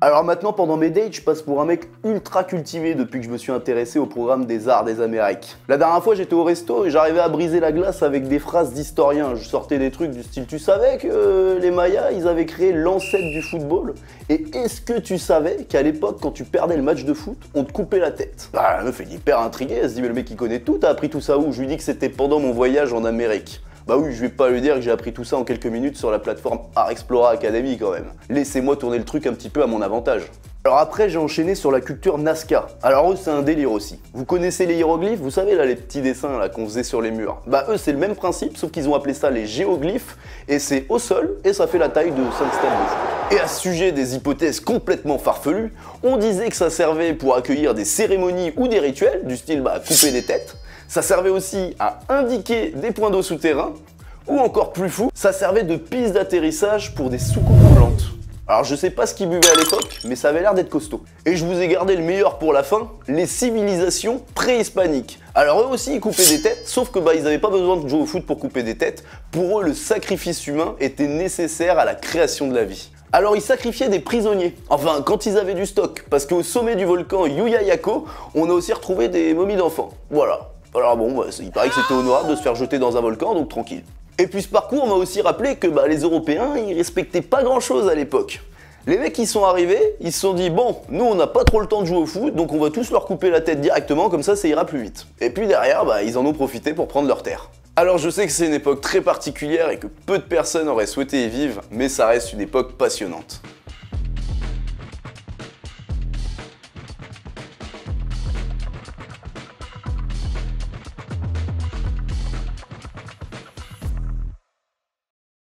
Alors maintenant, pendant mes dates, je passe pour un mec ultra cultivé depuis que je me suis intéressé au programme des arts des Amériques. La dernière fois, j'étais au resto et j'arrivais à briser la glace avec des phrases d'historiens. Je sortais des trucs du style « Tu savais que les Mayas, ils avaient créé l'ancêtre du football ?» Et est-ce que tu savais qu'à l'époque, quand tu perdais le match de foot, on te coupait la tête? Bah, la meuf est hyper intriguée, elle se dit « Mais le mec, il connaît tout, t'as appris tout ça où ?» Je lui dis que c'était pendant mon voyage en Amérique. Bah oui, je vais pas lui dire que j'ai appris tout ça en quelques minutes sur la plateforme Art Explorer Academy quand même. Laissez-moi tourner le truc un petit peu à mon avantage. Alors après, j'ai enchaîné sur la culture Nazca. Alors eux, c'est un délire aussi. Vous connaissez les hiéroglyphes? Vous savez là, les petits dessins là qu'on faisait sur les murs. Bah eux, c'est le même principe, sauf qu'ils ont appelé ça les géoglyphes, et c'est au sol, et ça fait la taille de 5 stades de foot. Et à ce sujet des hypothèses complètement farfelues, on disait que ça servait pour accueillir des cérémonies ou des rituels, du style couper des têtes. Ça servait aussi à indiquer des points d'eau souterrains, ou encore plus fou, ça servait de piste d'atterrissage pour des soucoupes volantes. Alors je sais pas ce qu'ils buvaient à l'époque, mais ça avait l'air d'être costaud. Et je vous ai gardé le meilleur pour la fin, les civilisations préhispaniques. Alors eux aussi ils coupaient des têtes, sauf que ils avaient pas besoin de jouer au foot pour couper des têtes. Pour eux, le sacrifice humain était nécessaire à la création de la vie. Alors ils sacrifiaient des prisonniers, enfin quand ils avaient du stock, parce qu'au sommet du volcan Yuyayako, on a aussi retrouvé des momies d'enfants. Voilà. Alors bon, il paraît que c'était honorable de se faire jeter dans un volcan, donc tranquille. Et puis ce parcours m'a aussi rappelé que les Européens, ils respectaient pas grand chose à l'époque. Les mecs qui sont arrivés, ils se sont dit bon, nous on n'a pas trop le temps de jouer au foot, donc on va tous leur couper la tête directement, comme ça ira plus vite. Et puis derrière, ils en ont profité pour prendre leur terre. Alors je sais que c'est une époque très particulière et que peu de personnes auraient souhaité y vivre, mais ça reste une époque passionnante.